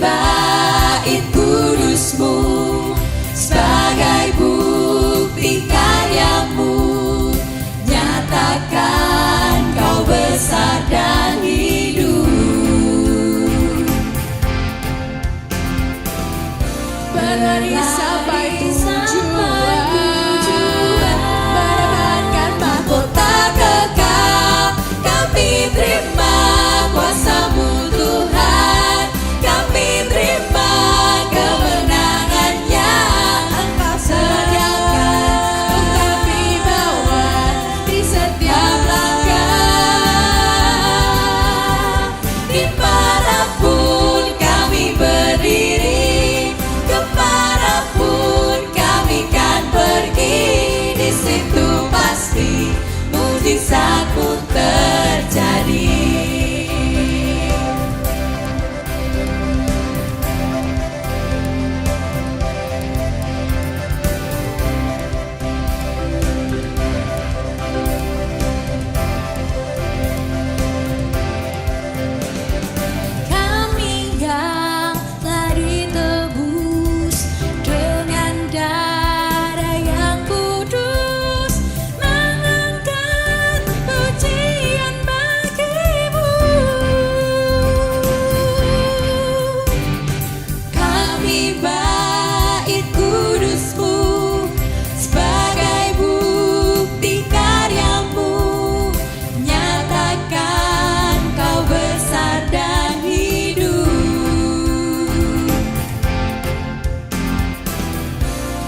bait kudus-Mu sebagai bukti karya-Mu. Nyatakan Kau besar dan hidup. Berlari sampai tujuan, mendapatkan mahkota kekal. Kami terima kuasa-Mu Tuhan, kami terima kemenangan yang Engkau sediakan untuk kami bawa di setiap langkah. Dimanapun kami berdiri, kemanapun kami kan pergi, di situ pasti mujizat pun terjadi. Kami yang telah ditebus dengan darah yang kudus, mengangkat pujian bagi-Mu. Kami bait kudus-Mu sebagai bukti karya-Mu. Nyatakan Kau besar dan hidup.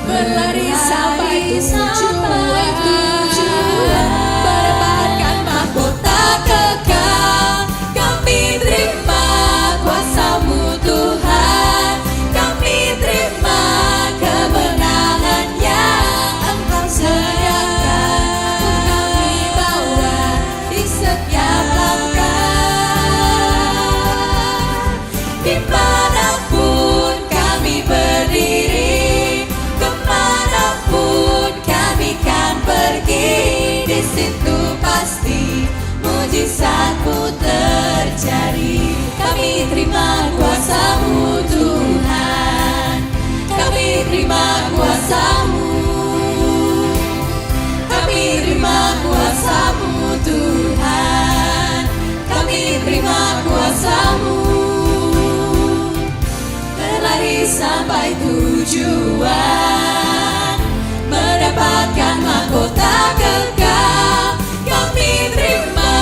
berlari sampai tujuan, mendapatkan mahkota kekal. Kami terima kuasa-Mu Tuhan, kami terima kemenangan yang Engkau sediakan. Kami bawa di setiap langkah. Dimanapun kami berdiri, kemanapun kami kan pergi, di situ pasti mujizat-Mu terjadi. Kami terima kuasa-Mu Tuhan, kami terima kuasa-Mu, kami terima kuasa-Mu Tuhan, kami terima kuasa-Mu. Berlari sampai tujuan, mendapatkan mahkota kekal. Kami terima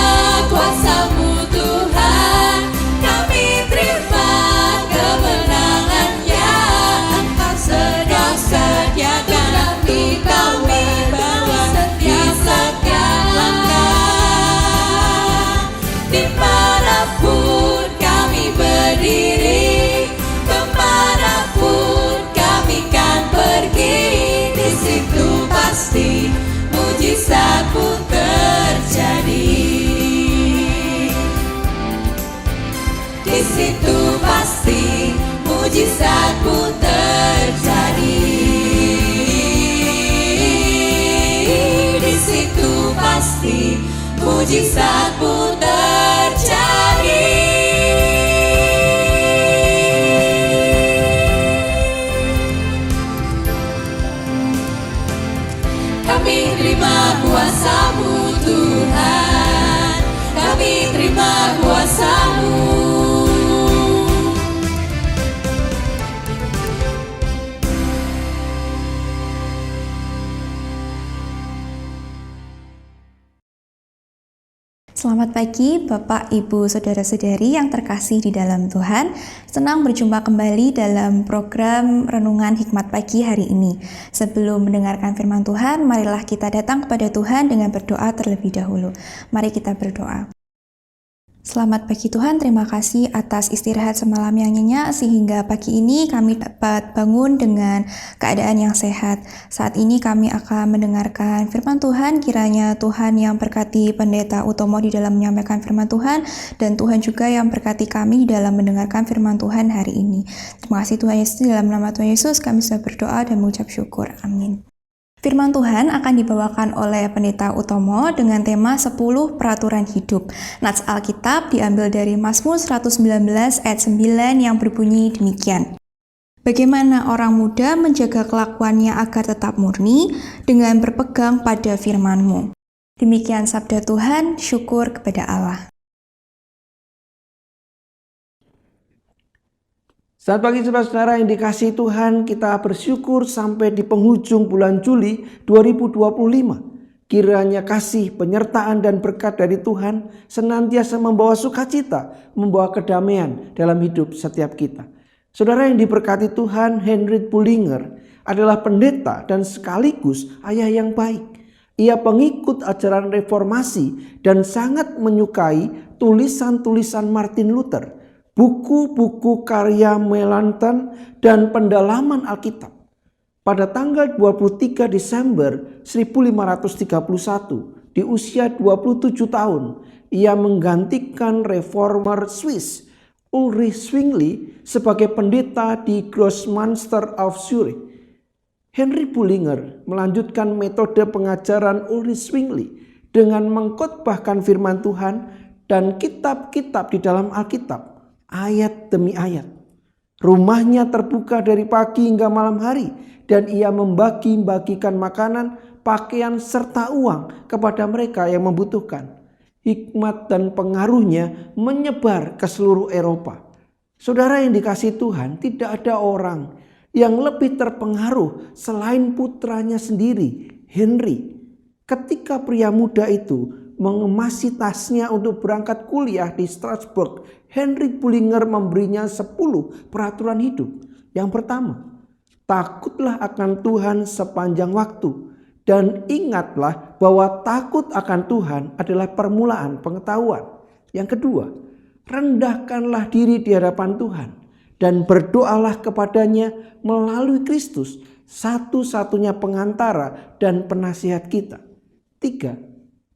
kuasa-Mu Tuhan, kami terima kemenangan yang Engkau sediakan. Kami bawa di setiap langkah. Dimanapun kami berdiri, kemanapun kami kan pergi, di situ pasti mujizat pun terjadi. Di situ pasti mujizat pun terjadi. Di situ pasti mujizat pun terjadi. Kami terima kuasa-Mu Tuhan, kami terima kuasa-Mu. Selamat pagi Bapak, Ibu, Saudara-saudari yang terkasih di dalam Tuhan. Senang berjumpa kembali dalam program Renungan Hikmat Pagi hari ini. Sebelum mendengarkan firman Tuhan, marilah kita datang kepada Tuhan dengan berdoa terlebih dahulu. Mari kita berdoa. Selamat pagi Tuhan, terima kasih atas istirahat semalam yang nyenyak sehingga pagi ini kami dapat bangun dengan keadaan yang sehat. Saat ini kami akan mendengarkan firman Tuhan, kiranya Tuhan yang berkati Pendeta Utomo di dalam menyampaikan firman Tuhan, dan Tuhan juga yang berkati kami dalam mendengarkan firman Tuhan hari ini. Terima kasih Tuhan Yesus, dalam nama Tuhan Yesus kami sudah berdoa dan mengucap syukur. Amin. Firman Tuhan akan dibawakan oleh Pendeta Utomo dengan tema 10 peraturan hidup. Nats Alkitab diambil dari Mazmur 119 ayat 9 yang berbunyi demikian. Bagaimana orang muda menjaga kelakuannya agar tetap murni dengan berpegang pada firman-Mu. Demikian sabda Tuhan, syukur kepada Allah. Selamat pagi saudara-saudara yang dikasihi Tuhan, kita bersyukur sampai di penghujung bulan Juli 2025. Kiranya kasih, penyertaan dan berkat dari Tuhan senantiasa membawa sukacita, membawa kedamaian dalam hidup setiap kita. Saudara yang diberkati Tuhan, Henry Bullinger adalah pendeta dan sekaligus ayah yang baik. Ia pengikut ajaran reformasi dan sangat menyukai tulisan-tulisan Martin Luther, buku-buku karya Melanchthon dan pendalaman Alkitab. Pada tanggal 23 Desember 1531, di usia 27 tahun, ia menggantikan reformer Swiss Ulrich Zwingli sebagai pendeta di Grossmünster auf Zürich. Henry Bullinger melanjutkan metode pengajaran Ulrich Zwingli dengan mengkhotbahkan firman Tuhan dan kitab-kitab di dalam Alkitab, ayat demi ayat. Rumahnya terbuka dari pagi hingga malam hari dan ia membagi-bagikan makanan, pakaian serta uang kepada mereka yang membutuhkan. Hikmat dan pengaruhnya menyebar ke seluruh Eropa. Saudara yang dikasihi Tuhan, tidak ada orang yang lebih terpengaruh selain putranya sendiri, Henry. Ketika pria muda itu mengemasi tasnya untuk berangkat kuliah di Strasbourg, Henry Bullinger memberinya 10 peraturan hidup. Yang pertama, takutlah akan Tuhan sepanjang waktu. Dan ingatlah bahwa takut akan Tuhan adalah permulaan pengetahuan. Yang kedua, rendahkanlah diri di hadapan Tuhan dan berdoalah kepadanya melalui Kristus, satu-satunya pengantara dan penasihat kita. 3.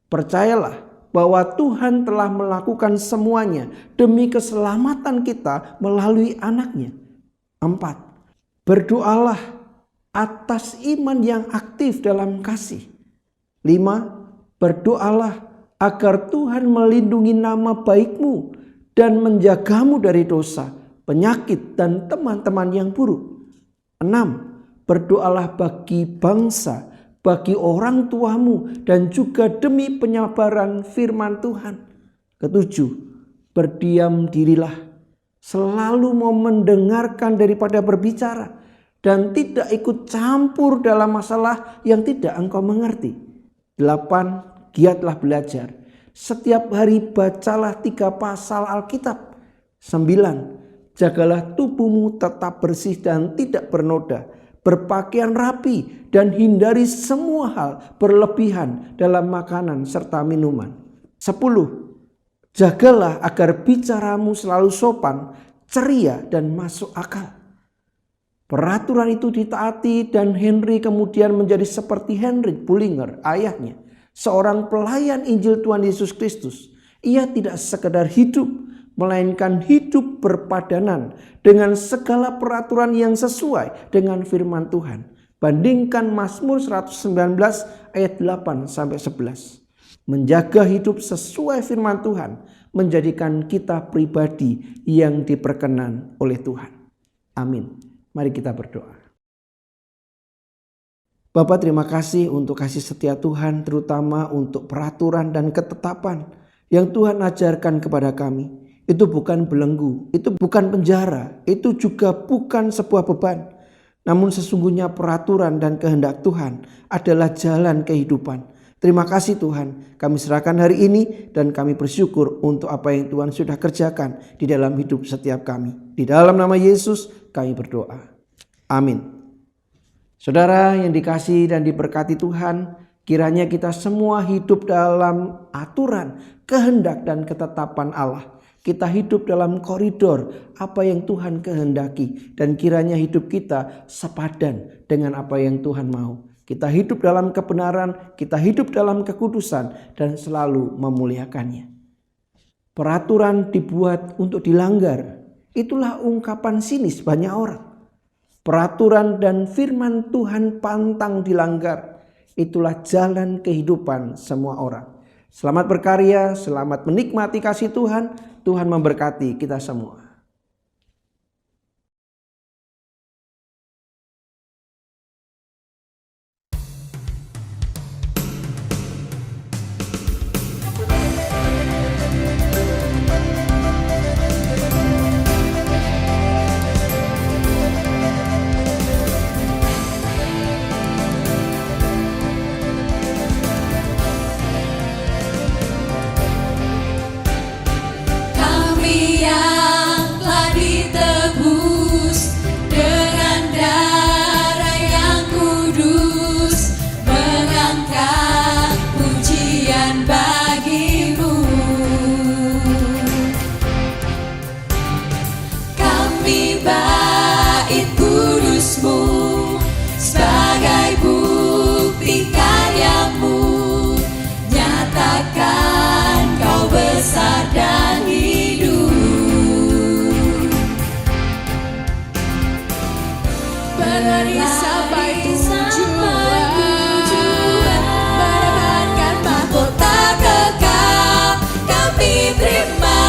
Percayalah bahwa Tuhan telah melakukan semuanya demi keselamatan kita melalui anaknya. 4. Berdoalah atas iman yang aktif dalam kasih. 5. Berdoalah agar Tuhan melindungi nama baikmu dan menjagamu dari dosa, penyakit dan teman-teman yang buruk. 6. Berdoalah bagi bangsa, bagi orang tuamu dan juga demi penyebaran firman Tuhan. 7. Berdiam dirilah, selalu mau mendengarkan daripada berbicara dan tidak ikut campur dalam masalah yang tidak engkau mengerti. 8. Giatlah belajar. Setiap hari bacalah 3 pasal Alkitab. 9. Jagalah tubuhmu tetap bersih dan tidak bernoda. Berpakaian rapi dan hindari semua hal berlebihan dalam makanan serta minuman. 10. Jagalah agar bicaramu selalu sopan, ceria dan masuk akal. Peraturan itu ditaati dan Henry kemudian menjadi seperti Henry Bullinger, ayahnya, seorang pelayan Injil Tuhan Yesus Kristus. Ia tidak sekedar hidup, melainkan hidup berpadanan dengan segala peraturan yang sesuai dengan firman Tuhan. Bandingkan Mazmur 119 ayat 8-11. Menjaga hidup sesuai firman Tuhan menjadikan kita pribadi yang diperkenan oleh Tuhan. Amin. Mari kita berdoa. Bapa, terima kasih untuk kasih setia Tuhan, terutama untuk peraturan dan ketetapan yang Tuhan ajarkan kepada kami. Itu bukan belenggu, itu bukan penjara, itu juga bukan sebuah beban. Namun sesungguhnya peraturan dan kehendak Tuhan adalah jalan kehidupan. Terima kasih Tuhan, kami serahkan hari ini dan kami bersyukur untuk apa yang Tuhan sudah kerjakan di dalam hidup setiap kami. Di dalam nama Yesus kami berdoa. Amin. Saudara yang dikasihi dan diberkati Tuhan, kiranya kita semua hidup dalam aturan, kehendak dan ketetapan Allah. Kita hidup dalam koridor apa yang Tuhan kehendaki dan kiranya hidup kita sepadan dengan apa yang Tuhan mau. Kita hidup dalam kebenaran, kita hidup dalam kekudusan dan selalu memuliakannya. Peraturan dibuat untuk dilanggar. Itulah ungkapan sinis banyak orang. Peraturan dan firman Tuhan pantang dilanggar. Itulah jalan kehidupan semua orang. Selamat berkarya, selamat menikmati kasih Tuhan. Tuhan memberkati kita semua. Kami yang telah ditebus dengan darah yang kudus, mengangkat pujian bagimu. Kami bait kudusmu sebagai bukti karyamu, nyatakan kau besar dan hidup. Berlari sampai tujuan, mendapatkan mahkota kekal. Kami terima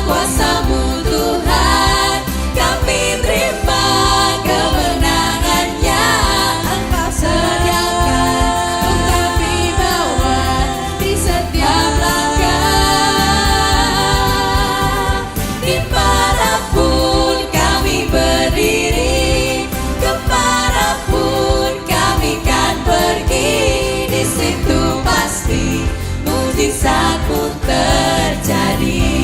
kuasa-Mu Tuhan, kami terima kemenangannya Engkau sediakan, untuk kami bawa di setiap langkah. Dimanapun kami berdiri, kemanapun kami kan pergi, di situ pasti mujizat-Mu terjadi.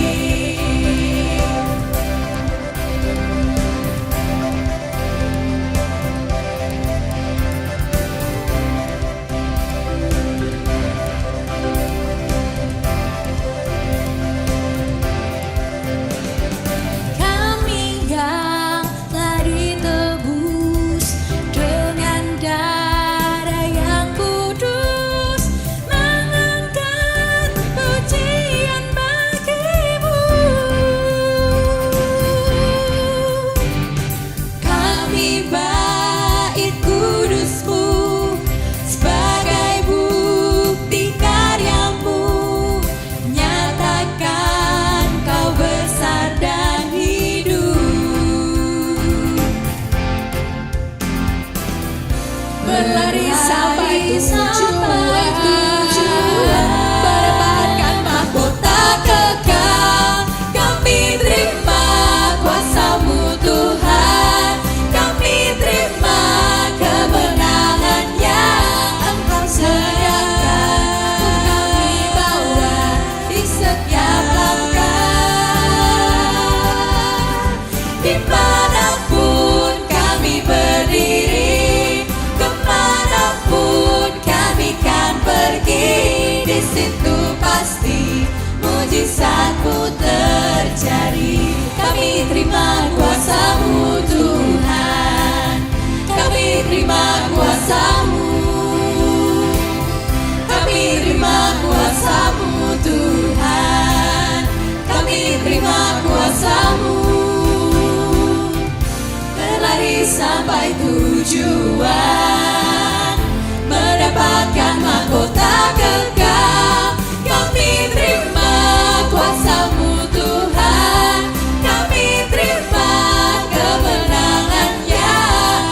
Kami yang telah ditebus dengan darah yang kudus, mengangkat pujian bagimu. Kami bait kudusmu sebagai bukti karyamu, nyatakan kau besar dan hidup. berlari sampai tujuan, mendapatkan mahkota kekal. Kami terima kuasa-Mu Tuhan, kami terima kemenangannya Engkau sediakan, untuk kami bawa di setiap langkah. Dimanapun kami berdiri, kemanapun kami kan pergi, di situ pasti mujizat-Mu terjadi. Kami terima kuasa-Mu Tuhan, kami terima kuasa-Mu, kami terima kuasa-Mu Tuhan, kami terima kuasa-Mu. Berlari sampai tujuan, mendapatkan mahkota kekal. Kami terima kuasa-Mu Tuhan, kami terima kemenangannya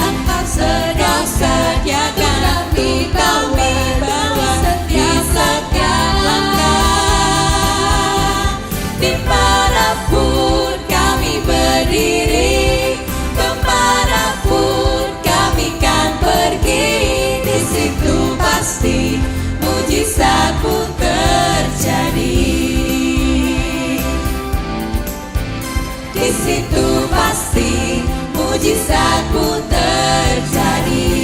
Engkau sediakan, untuk kami bawa di setiap langkah. Dimanapun kami berdiri, kemanapun kami kan pergi, di situ pasti mujizat-Mu terjadi. Di situ pasti mujizat-Mu terjadi.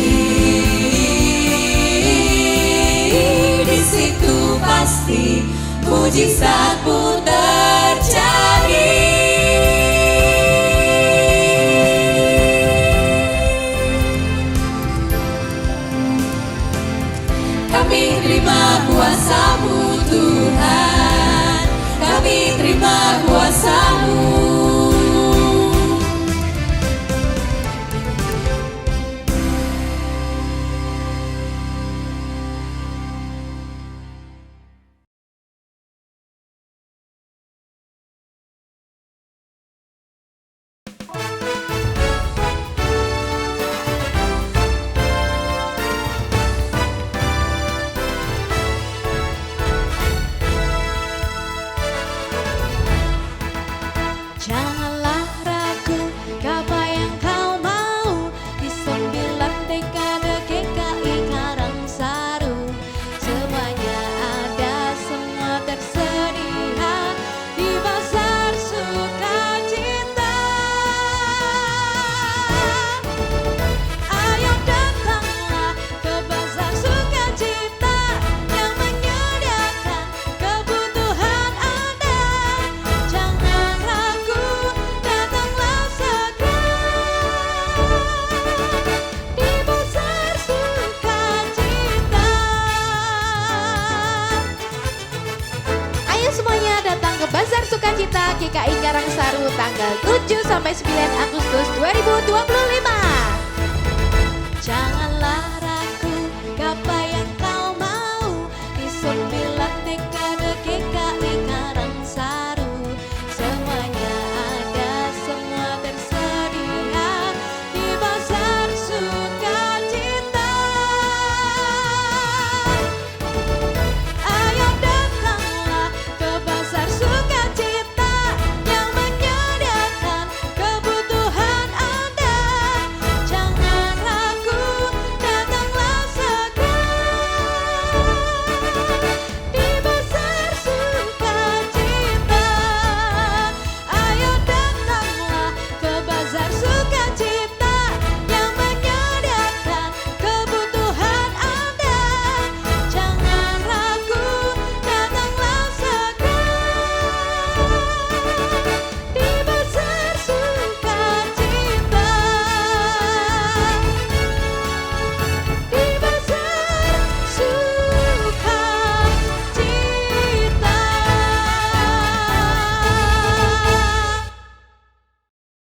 Di situ pasti mujizat-Mu terjadi. Kami terima kuasa-Mu Tuhan, kami terima kuasa-Mu. Karangsaru tanggal 7 sampai 9 Agustus 2022.